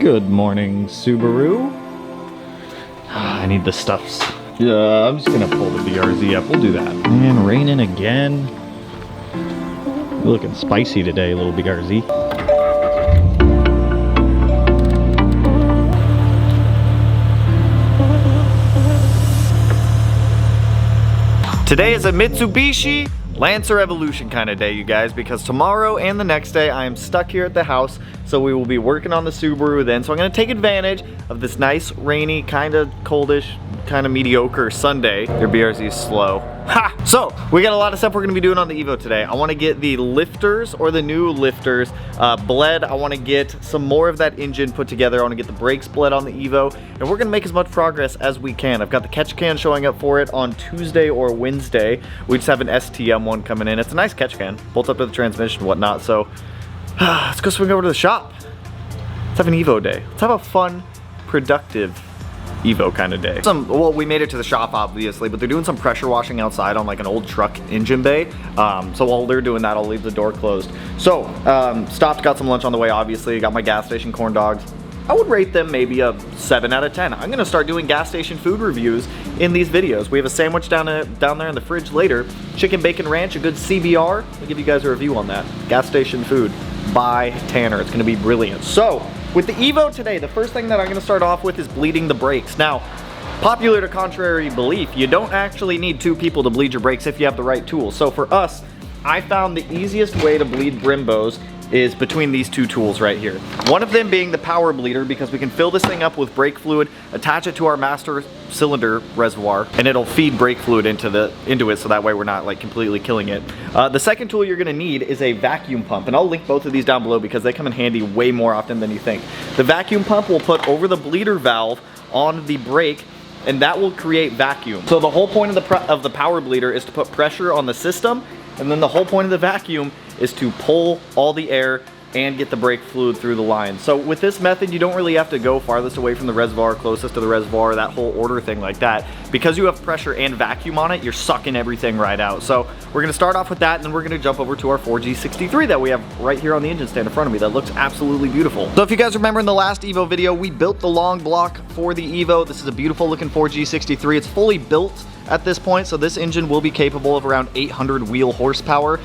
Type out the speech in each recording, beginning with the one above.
Good morning, Subaru. I need the stuffs. Yeah, I'm just gonna pull the BRZ up. We'll do that. Man, raining again. You're looking spicy today, little BRZ. Today is a Mitsubishi Lancer Evolution kind of day, you guys, because tomorrow and the next day I am stuck here at the house, so we will be working on the Subaru then. So I'm going to take advantage of this nice, rainy, kind of coldish, kind of mediocre Sunday. Your BRZ is slow. Ha! So, we got a lot of stuff we're going to be doing on the Evo today. I want to get the lifters, or the new lifters, bled. I want to get some more of that engine put together. I want to get the brakes bled on the Evo, and we're going to make as much progress as we can. I've got the catch can showing up for it on Tuesday or Wednesday. We just have an STM one coming in. It's a nice catch can, bolts up to the transmission and whatnot, so let's go swing over to the shop. Let's have an Evo day. Let's have a fun, productive Evo kind of day. Well, we made it to the shop obviously, but they're doing some pressure washing outside on like an old truck engine bay. So while they're doing that, I'll leave the door closed. So stopped, got some lunch on the way, obviously. Got my gas station corn dogs. I would rate them maybe a 7 out of 10. I'm gonna start doing gas station food reviews in these videos. We have a sandwich down there in the fridge later. Chicken bacon ranch, a good CBR. I'll give you guys a review on that. Gas station food by Tanner. It's gonna be brilliant. So, with the Evo today, the first thing that I'm gonna start off with is bleeding the brakes. Now, popular to contrary belief, you don't actually need 2 people to bleed your brakes if you have the right tools. So for us, I found the easiest way to bleed Brimbos is between these 2 tools right here. One of them being the power bleeder, because we can fill this thing up with brake fluid, attach it to our master cylinder reservoir, and it'll feed brake fluid into it, so that way we're not like completely killing it. The second tool you're gonna need is a vacuum pump, and I'll link both of these down below because they come in handy way more often than you think. The vacuum pump will put over the bleeder valve on the brake, and that will create vacuum. So the whole point of the power bleeder is to put pressure on the system, and then the whole point of the vacuum is to pull all the air and get the brake fluid through the line. So with this method, you don't really have to go farthest away from the reservoir, closest to the reservoir, that whole order thing like that. Because you have pressure and vacuum on it, you're sucking everything right out. So we're gonna start off with that, and then we're gonna jump over to our 4G63 that we have right here on the engine stand in front of me. That looks absolutely beautiful. So if you guys remember in the last Evo video, we built the long block for the Evo. This is a beautiful looking 4G63. It's fully built at this point, so this engine will be capable of around 800 wheel horsepower.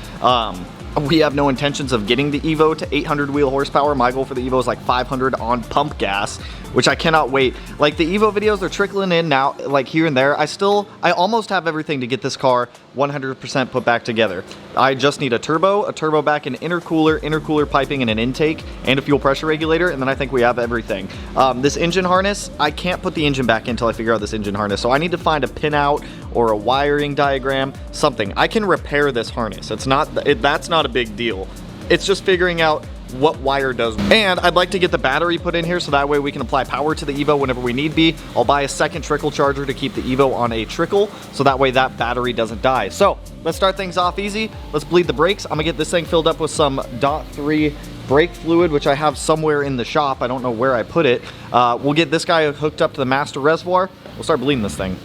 We have no intentions of getting the Evo to 800 wheel horsepower. My goal for the Evo is like 500 on pump gas, which I cannot wait. Like the Evo videos are trickling in now, like here and there. I almost have everything to get this car 100% put back together. I just need a turbo back, an intercooler piping, and an intake, and a fuel pressure regulator, and then I think we have everything. This engine harness, I can't put the engine back in until I figure out this engine harness, so I need to find a pinout or a wiring diagram, something. I can repair this harness. That's not a big deal. It's just figuring out what wire does. And I'd like to get the battery put in here so that way we can apply power to the Evo whenever we need be. I'll buy a second trickle charger to keep the Evo on a trickle, so that way that battery doesn't die. So let's start things off easy. Let's bleed the brakes. I'm gonna get this thing filled up with some .3 brake fluid, which I have somewhere in the shop. I don't know where I put it. We'll get this guy hooked up to the master reservoir. We'll start bleeding this thing.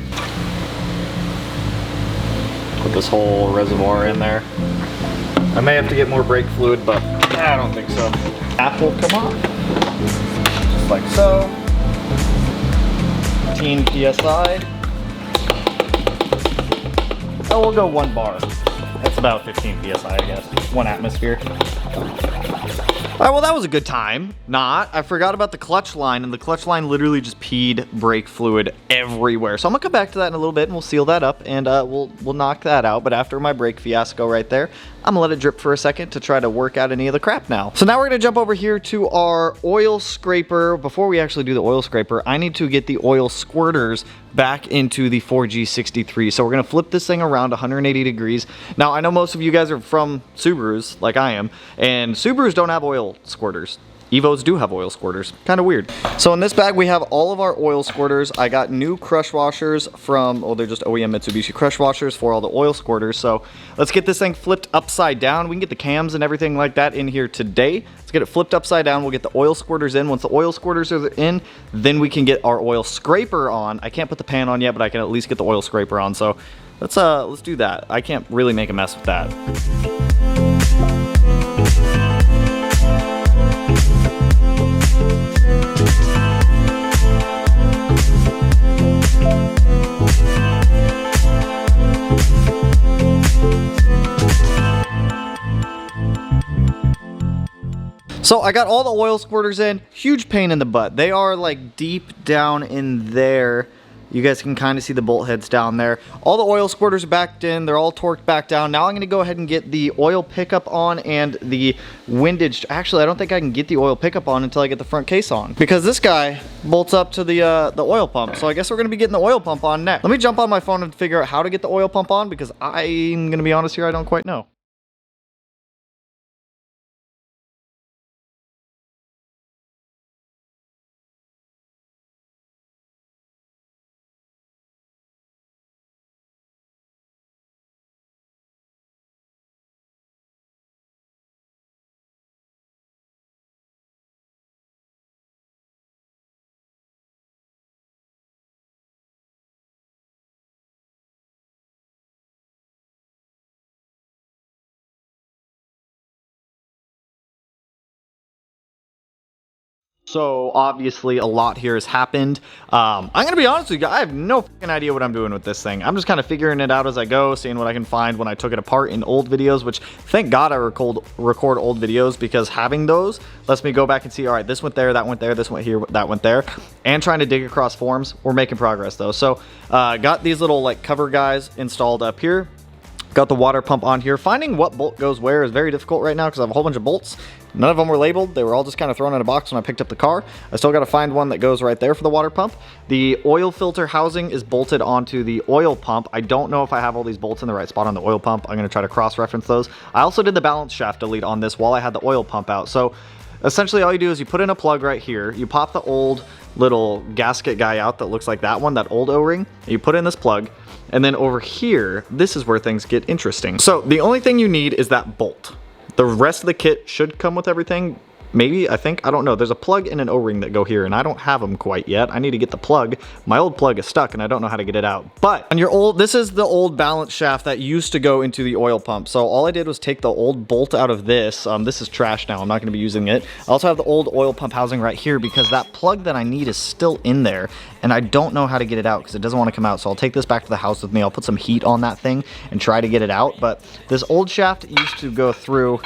Put this whole reservoir in there. I may have to get more brake fluid, but I don't think so. Cap will come off, just like so. 15 PSI. Oh, we'll go 1 bar. That's about 15 PSI, I guess. 1 atmosphere. All right, well, that was a good time. I forgot about the clutch line, and the clutch line literally just peed brake fluid everywhere. So I'm gonna come back to that in a little bit, and we'll seal that up, and we'll knock that out. But after my brake fiasco right there, I'm gonna let it drip for a second to try to work out any of the crap now. So now we're gonna jump over here to our oil scraper. Before we actually do the oil scraper, I need to get the oil squirters back into the 4G63. So we're gonna flip this thing around 180 degrees. Now, I know most of you guys are from Subarus, like I am, and Subarus don't have oil squirters. Evos do have oil squirters. Kind of weird. So in this bag, we have all of our oil squirters. I got new crush washers from, oh, they're just OEM Mitsubishi crush washers for all the oil squirters. So let's get this thing flipped upside down. We can get the cams and everything like that in here today. Let's get it flipped upside down. We'll get the oil squirters in. Once the oil squirters are in, then we can get our oil scraper on. I can't put the pan on yet, but I can at least get the oil scraper on. So let's do that. I can't really make a mess with that. So I got all the oil squirters in. Huge pain in the butt. They are like deep down in there. You guys can kind of see the bolt heads down there. All the oil squirters are backed in. They're all torqued back down. Now I'm going to go ahead and get the oil pickup on and the windage. Actually, I don't think I can get the oil pickup on until I get the front case on, because this guy bolts up to the oil pump. So I guess we're going to be getting the oil pump on next. Let me jump on my phone and figure out how to get the oil pump on, because I'm going to be honest here, I don't quite know. So obviously a lot here has happened. I'm gonna be honest with you, I have no fucking idea what I'm doing with this thing. I'm just kind of figuring it out as I go, seeing what I can find when I took it apart in old videos, which thank God I record old videos, because having those lets me go back and see, all right, this went there, that went there, this went here, that went there, and trying to dig across forms. We're making progress though. So got these little like cover guys installed up here. Got the water pump on here. Finding what bolt goes where is very difficult right now because I have a whole bunch of bolts. None of them were labeled. They were all just kind of thrown in a box when I picked up the car. I still got to find one that goes right there for the water pump. The oil filter housing is bolted onto the oil pump. I don't know if I have all these bolts in the right spot on the oil pump. I'm going to try to cross-reference those. I also did the balance shaft delete on this while I had the oil pump out. So essentially all you do is you put in a plug right here. You pop the old little gasket guy out that looks like that one, that old O-ring. You put in this plug. And then over here, this is where things get interesting. So the only thing you need is that bolt. The rest of the kit should come with everything. Maybe, I think, I don't know. There's a plug and an O-ring that go here, and I don't have them quite yet. I need to get the plug. My old plug is stuck, and I don't know how to get it out. But on your old, this is the old balance shaft that used to go into the oil pump. So all I did was take the old bolt out of this. This is trash now. I'm not going to be using it. I also have the old oil pump housing right here because that plug that I need is still in there, and I don't know how to get it out because it doesn't want to come out. So I'll take this back to the house with me. I'll put some heat on that thing and try to get it out. But this old shaft used to go through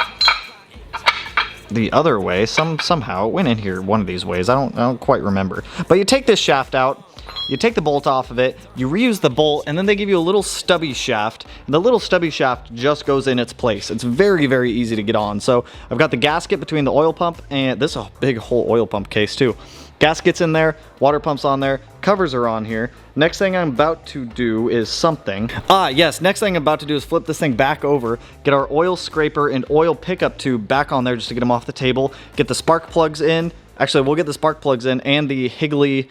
the other way. Somehow it went in here one of these ways. I don't quite remember. But you take this shaft out, you take the bolt off of it, you reuse the bolt, and then they give you a little stubby shaft. And the little stubby shaft just goes in its place. It's very, very easy to get on. So I've got the gasket between the oil pump, and this is a big whole oil pump case too. Gasket's in there, water pump's on there, covers are on here. Next thing I'm about to do is something. Yes, next thing I'm about to do is flip this thing back over, get our oil scraper and oil pickup tube back on there just to get them off the table, get the spark plugs in. Actually, we'll get the spark plugs in and the Kigley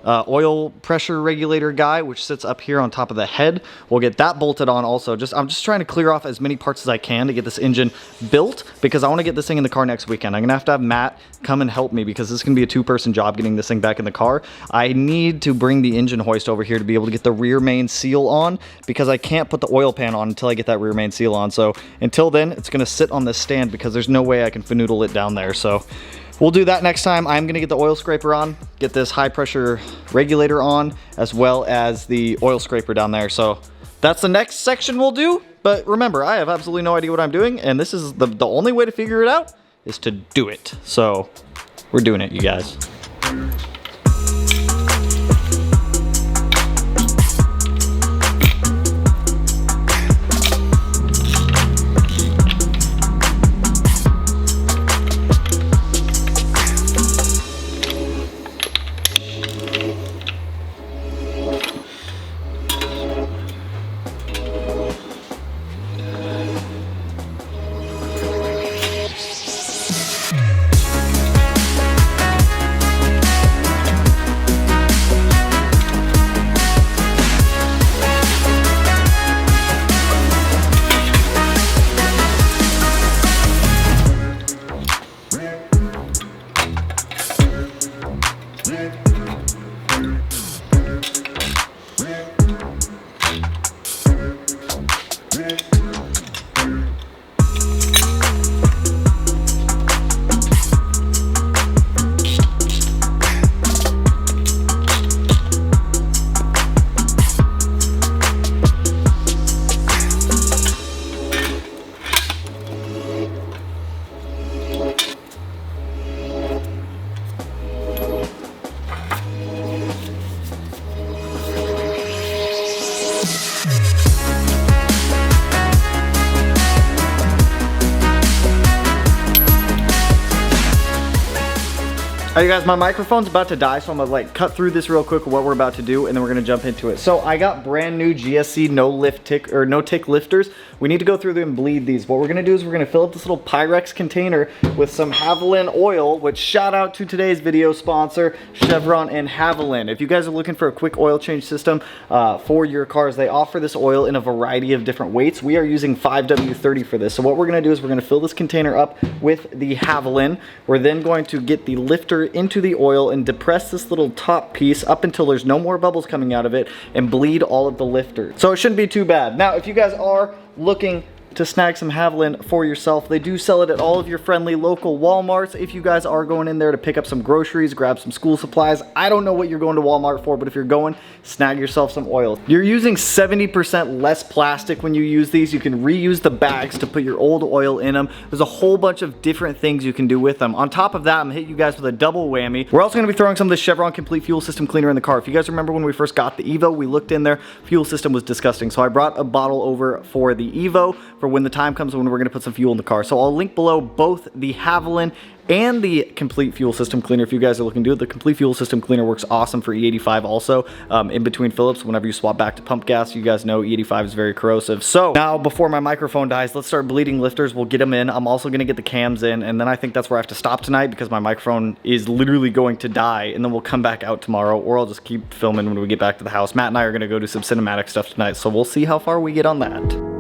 oil pressure regulator guy, which sits up here on top of the head. We'll get that bolted on also. I'm just trying to clear off as many parts as I can to get this engine built, because I want to get this thing in the car next weekend. I'm going to have Matt come and help me because this is going to be a two-person job getting this thing back in the car. I need to bring the engine hoist over here to be able to get the rear main seal on, because I can't put the oil pan on until I get that rear main seal on. So until then, it's going to sit on this stand because there's no way I can fanoodle it down there. So we'll do that next time. I'm going to get the oil scraper on, get this high pressure regulator on, as well as the oil scraper down there. So that's the next section we'll do. But remember, I have absolutely no idea what I'm doing, and this is the only way to figure it out is to do it. So we're doing it, you guys. Alright guys, my microphone's about to die, so I'm gonna like cut through this real quick what we're about to do, and then we're gonna jump into it. So I got brand new GSC no tick lifters. We need to go through them and bleed these. What we're gonna do is we're gonna fill up this little Pyrex container with some Havoline oil, which shout out to today's video sponsor, Chevron and Havoline. If you guys are looking for a quick oil change system for your cars, they offer this oil in a variety of different weights. We are using 5W30 for this. So what we're gonna do is we're gonna fill this container up with the Havoline. We're then going to get the lifter into the oil and depress this little top piece up until there's no more bubbles coming out of it and bleed all of the lifter. So it shouldn't be too bad. Now, if you guys are looking to snag some Havoline for yourself, they do sell it at all of your friendly local Walmarts. If you guys are going in there to pick up some groceries, grab some school supplies, I don't know what you're going to Walmart for, but if you're going, snag yourself some oil. You're using 70% less plastic when you use these. You can reuse the bags to put your old oil in them. There's a whole bunch of different things you can do with them. On top of that, I'm gonna hit you guys with a double whammy. We're also gonna be throwing some of the Chevron Complete Fuel System Cleaner in the car. If you guys remember when we first got the Evo, we looked in there, fuel system was disgusting. So I brought a bottle over for the Evo for when the time comes when we're gonna put some fuel in the car. So I'll link below both the Havoline and the Complete Fuel System Cleaner if you guys are looking to do it. The Complete Fuel System Cleaner works awesome for E85 also. In between Phillips, whenever you swap back to pump gas, you guys know E85 is very corrosive. So now before my microphone dies, let's start bleeding lifters. We'll get them in. I'm also gonna get the cams in, and then I think that's where I have to stop tonight because my microphone is literally going to die, and then we'll come back out tomorrow, or I'll just keep filming when we get back to the house. Matt and I are gonna go do some cinematic stuff tonight, so we'll see how far we get on that.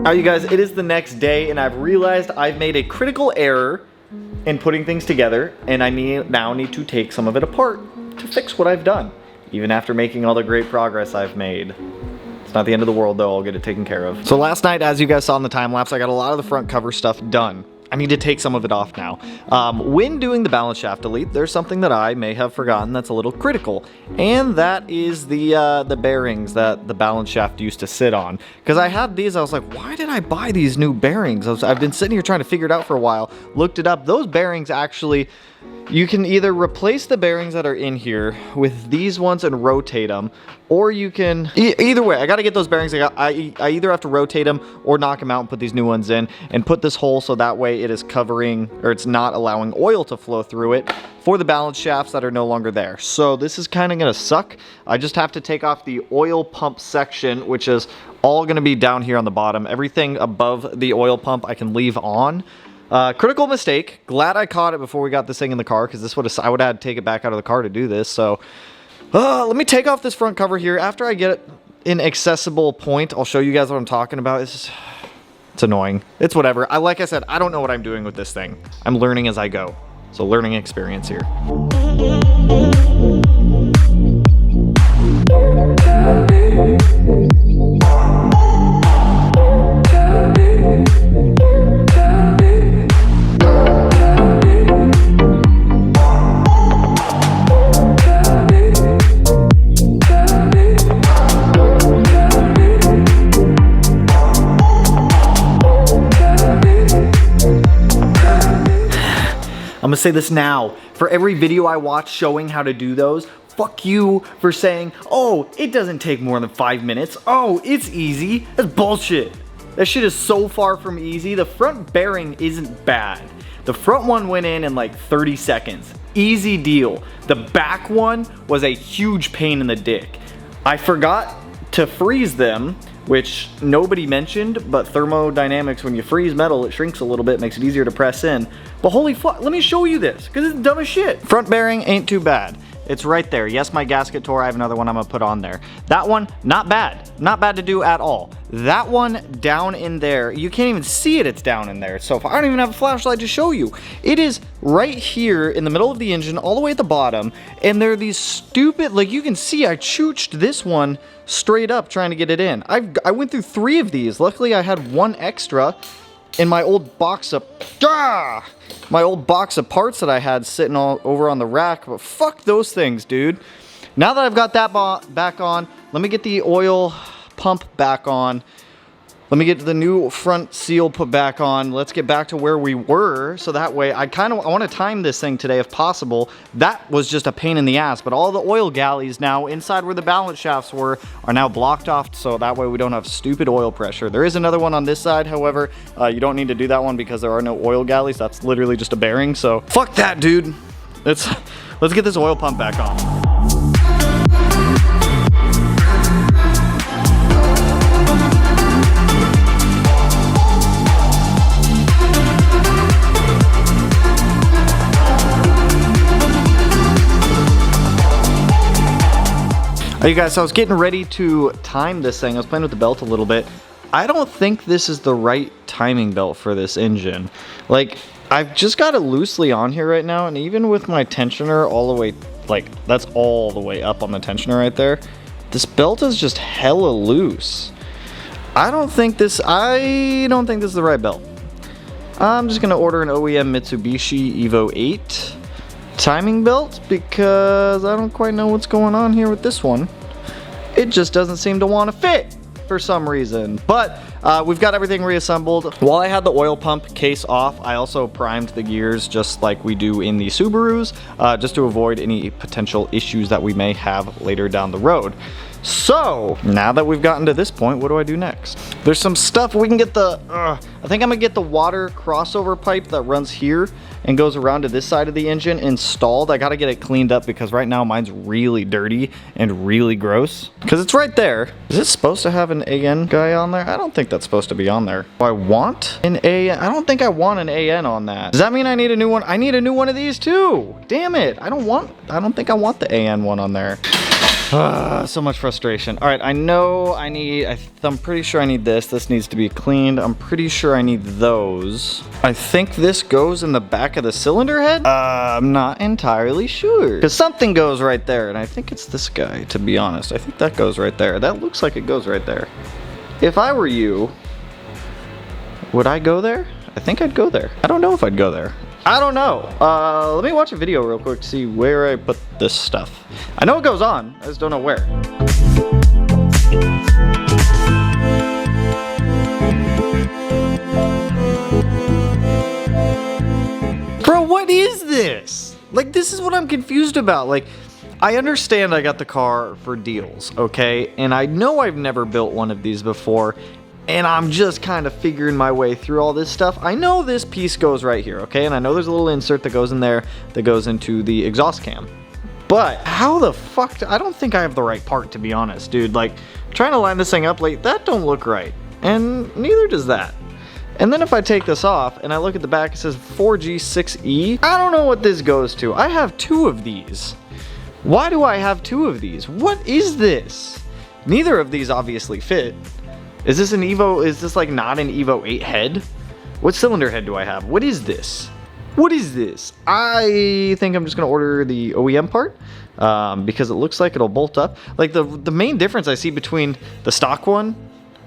Alright you guys, it is the next day and I've realized I've made a critical error in putting things together, and I now need to take some of it apart to fix what I've done, even after making all the great progress I've made. It's not the end of the world though, I'll get it taken care of. So last night, as you guys saw in the time lapse, I got a lot of the front cover stuff done. I need to take some of it off now. When doing the balance shaft delete, there's something that I may have forgotten that's a little critical, and that is the bearings that the balance shaft used to sit on. Because I had these, I was like, why did I buy these new bearings? I've been sitting here trying to figure it out for a while, looked it up. Those bearings actually, you can either replace the bearings that are in here with these ones and rotate them, or you can, either way, I gotta get those bearings. I either have to rotate them or knock them out and put these new ones in and put this hole so that way it is covering, or it's not allowing oil to flow through it for the balance shafts that are no longer there. So this is kind of gonna suck. I just have to take off the oil pump section, which is all gonna be down here on the bottom. Everything above the oil pump I can leave on. Critical mistake. Glad I caught it before we got this thing in the car, because this I would have had to take it back out of the car to do this. So let me take off this front cover here. After I get it in accessible point, I'll show you guys what I'm talking about. It's annoying. It's whatever. Like I said, I don't know what I'm doing with this thing. I'm learning as I go. So learning experience here. I'm gonna say this now. For every video I watch showing how to do those, fuck you for saying, oh, it doesn't take more than 5 minutes. Oh, it's easy. That's bullshit. That shit is so far from easy. The front bearing isn't bad. The front one went in like 30 seconds. Easy deal. The back one was a huge pain in the dick. I forgot to freeze them, which nobody mentioned, but thermodynamics, when you freeze metal, it shrinks a little bit, makes it easier to press in. But holy fuck, let me show you this, because it's dumb as shit. Front bearing ain't too bad. It's right there. Yes, my gasket tore. I have another one I'm gonna put on there. That one, not bad. Not bad to do at all. That one down in there, you can't even see it, it's down in there. So I don't even have a flashlight to show you. It is right here in the middle of the engine, all the way at the bottom, and there are these stupid, like you can see I chooched this one straight up trying to get it in. I went through 3 of these. Luckily I had 1 extra in my old box of, my old box of parts that I had sitting all over on the rack, but fuck those things, dude. Now that I've got that back on, let me get the oil pump back on. Let me get the new front seal put back on. Let's get back to where we were. So that way I want to time this thing today if possible. That was just a pain in the ass, but all the oil galleys now inside where the balance shafts were are now blocked off. So that way we don't have stupid oil pressure. There is another one on this side. However, you don't need to do that one because there are no oil galleys. That's literally just a bearing. So fuck that, dude. Let's get this oil pump back on. You guys, so I was getting ready to time this thing. I was playing with the belt a little bit. I don't think this is the right timing belt for this engine. Like, I've just got it loosely on here right now, and even with my tensioner all the way, like, that's all the way up on the tensioner right there, this belt is just hella loose. I don't think this is the right belt. I'm just gonna order an OEM Mitsubishi Evo 8 timing belt because I don't quite know what's going on here with this one. It just doesn't seem to want to fit for some reason, but we've got everything reassembled. While I had the oil pump case off, I also primed the gears just like we do in the Subarus, just to avoid any potential issues that we may have later down the road. So now that we've gotten to this point, what do I do next? There's some stuff we can get I think I'm gonna get the water crossover pipe that runs here and goes around to this side of the engine installed. I gotta get it cleaned up because right now mine's really dirty and really gross. Because it's right there. Is it supposed to have an AN guy on there? I don't think that's supposed to be on there. Do I want an AN? I don't think I want an AN on that. Does that mean I need a new one? I need a new one of these too. Damn it. I don't think I want the AN one on there. So much frustration. All right, I know I'm pretty sure I need this. This needs to be cleaned. I'm pretty sure I need those. I think this goes in the back of the cylinder head. I'm not entirely sure. Because something goes right there, and I think it's this guy, to be honest. I think that goes right there. That looks like it goes right there. If I were you, would I go there? I think I'd go there. I don't know if I'd go there. I don't know. Let me watch a video real quick to see where I put this stuff. I know it goes on, I just don't know where. Bro, what is this? Like, this is what I'm confused about. Like, I understand I got the car for deals, okay? And I know I've never built one of these before, and I'm just kind of figuring my way through all this stuff. I know this piece goes right here, okay? And I know there's a little insert that goes in there that goes into the exhaust cam. But how the fuck, I don't think I have the right part, to be honest, dude. Like, trying to line this thing up, like, that don't look right. And neither does that. And then if I take this off and I look at the back, it says 4G6E. I don't know what this goes to. I have 2 of these. Why do I have 2 of these? What is this? Neither of these obviously fit. Is this an Evo? Is this like not an Evo 8 head? What cylinder head do I have? What is this? What is this? I think I'm just gonna order the OEM part because it looks like it'll bolt up. Like the main difference I see between the stock one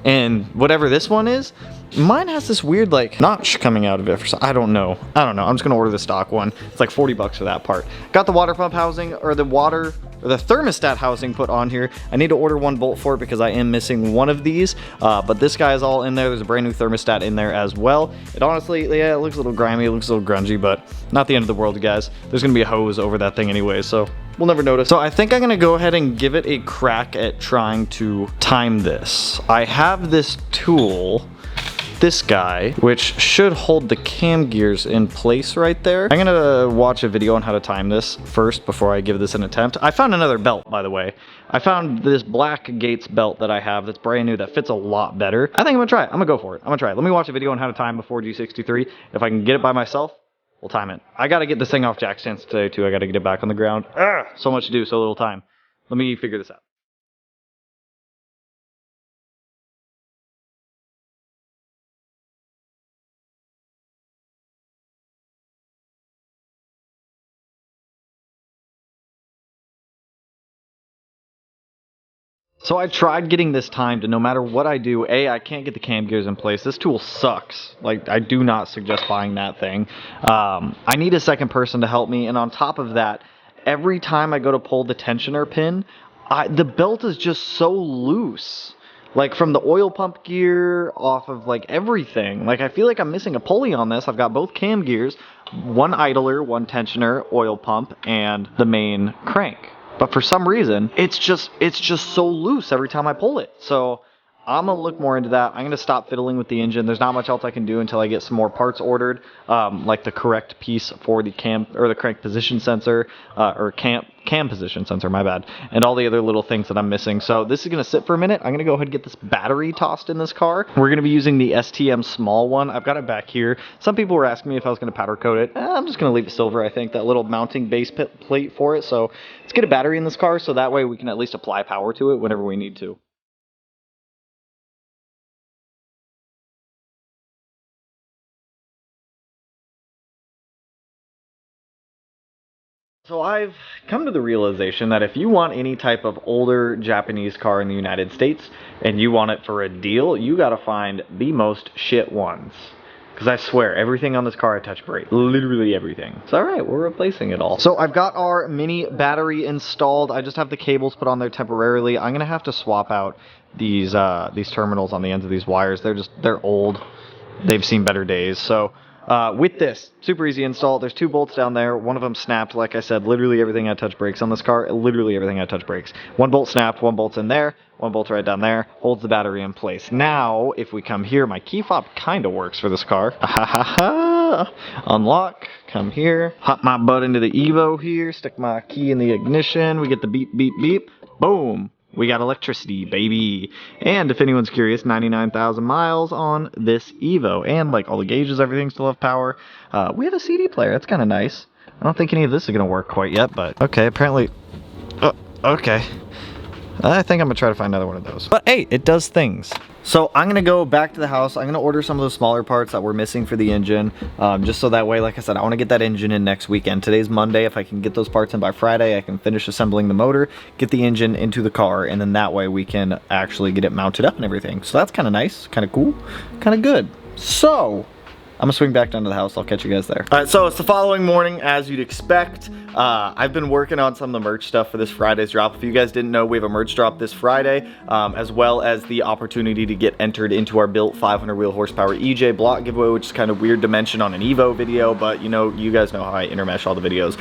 and whatever this one is, mine has this weird like notch coming out of it. I don't know. I'm just gonna order the stock one. It's like 40 bucks for that part. Got the water pump housing or the thermostat housing put on here. I need to order 1 bolt for it because I am missing one of these. But this guy is all in there. There's a brand new thermostat in there as well. It honestly, yeah, it looks a little grimy. It looks a little grungy, but not the end of the world, guys. There's gonna be a hose over that thing anyway, so we'll never notice. So I think I'm gonna go ahead and give it a crack at trying to time this. I have this tool, this guy, which should hold the cam gears in place right there. I'm gonna watch a video on how to time this first before I give this an attempt. I found another belt, by the way. I found this black Gates belt that I have that's brand new that fits a lot better. I think I'm gonna try it. I'm gonna go for it. I'm gonna try it. Let me watch a video on how to time before G63. If I can get it by myself, we'll time it. I gotta get this thing off jack stands today too. I gotta get it back on the ground. So much to do, so little time. Let me figure this out. So I tried getting this timed, and no matter what I do, I can't get the cam gears in place. This tool sucks. Like, I do not suggest buying that thing. I need a second person to help me, and on top of that, every time I go to pull the tensioner pin, the belt is just so loose. Like, from the oil pump gear, off of, like, everything. Like, I feel like I'm missing a pulley on this. I've got both cam gears, one idler, one tensioner, oil pump, and the main crank. But for some reason, it's just so loose every time I pull it. So I'm going to look more into that. I'm going to stop fiddling with the engine. There's not much else I can do until I get some more parts ordered, like the correct piece for the cam or the crank position sensor, or cam position sensor, my bad, and all the other little things that I'm missing. So this is going to sit for a minute. I'm going to go ahead and get this battery tossed in this car. We're going to be using the STM small one. I've got it back here. Some people were asking me if I was going to powder coat it. I'm just going to leave it silver, I think, that little mounting base plate for it. So let's get a battery in this car so that way we can at least apply power to it whenever we need to. So I've come to the realization that if you want any type of older Japanese car in the United States and you want it for a deal, you gotta find the most shit ones. Because I swear, everything on this car I touch breaks. Literally everything. It's alright, we're replacing it all. So I've got our mini battery installed. I just have the cables put on there temporarily. I'm gonna have to swap out these terminals on the ends of these wires. They're old. They've seen better days. So with this, super easy install. There's 2 bolts down there. One of them snapped. Like I said, literally everything I touch breaks on this car. Literally everything I touch breaks. 1 bolt snapped, 1 bolt's in there, 1 bolt's right down there. Holds the battery in place. Now, if we come here, my key fob kind of works for this car. Unlock. Come here. Hop my butt into the Evo here. Stick my key in the ignition. We get the beep, beep, beep. Boom. We got electricity, baby. And if anyone's curious, 99,000 miles on this Evo. And like all the gauges, everything still have power. We have a CD player. That's kind of nice. I don't think any of this is going to work quite yet, but okay, apparently. Okay. I think I'm going to try to find another one of those. But hey, it does things. So I'm going to go back to the house. I'm going to order some of those smaller parts that were missing for the engine. Just so that way, like I said, I want to get that engine in next weekend. Today's Monday. If I can get those parts in by Friday, I can finish assembling the motor, get the engine into the car, and then that way we can actually get it mounted up and everything. So that's kind of nice, kind of cool, kind of good. So I'm gonna swing back down to the house. I'll catch you guys there. All right, so it's the following morning, as you'd expect. I've been working on some of the merch stuff for this Friday's drop. If you guys didn't know, we have a merch drop this Friday, as well as the opportunity to get entered into our built 500 wheel horsepower EJ block giveaway, which is kind of weird to mention on an Evo video, but you guys know how I intermesh all the videos.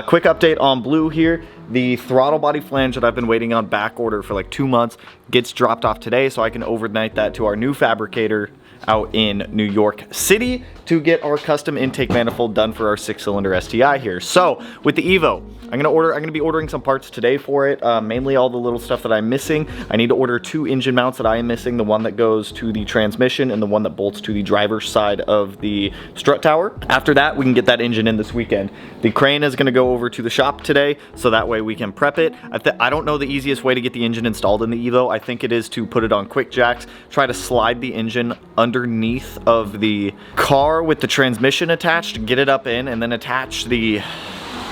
Quick update on blue here. The throttle body flange that I've been waiting on back order for like 2 months gets dropped off today, so I can overnight that to our new fabricator out in New York City to get our custom intake manifold done for our 6-cylinder STI here. So with the Evo, I'm gonna be ordering some parts today for it, mainly all the little stuff that I'm missing. I need to order 2 engine mounts that I am missing, the one that goes to the transmission and the one that bolts to the driver's side of the strut tower. After that, we can get that engine in this weekend. The crane is gonna go over to the shop today, so that way we can prep it. I don't know the easiest way to get the engine installed in the Evo. I think it is to put it on quick jacks, try to slide the engine underneath of the car with the transmission attached, get it up in, and then attach the,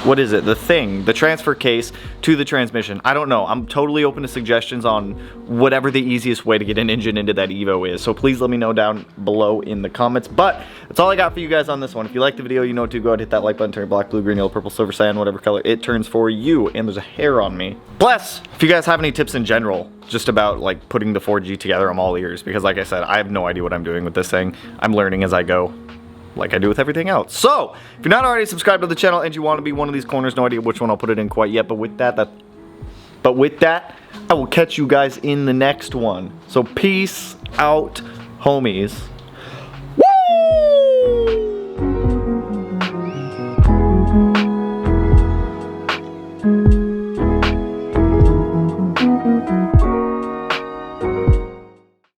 the transfer case to the transmission. I don't know. I'm totally open to suggestions on whatever the easiest way to get an engine into that Evo is. So please let me know down below in the comments. But that's all I got for you guys on this one. If you like the video, you know what to do. Go ahead and hit that like button, turn it black, blue, green, yellow, purple, silver, cyan, whatever color it turns for you. And there's a hair on me. Plus, if you guys have any tips in general, just about like putting the 4G together, I'm all ears. Because like I said, I have no idea what I'm doing with this thing. I'm learning as I go, like I do with everything else. So, if you're not already subscribed to the channel and you want to be one of these corners, no idea which one I'll put it in quite yet, but with that, I will catch you guys in the next one. So, peace out, homies.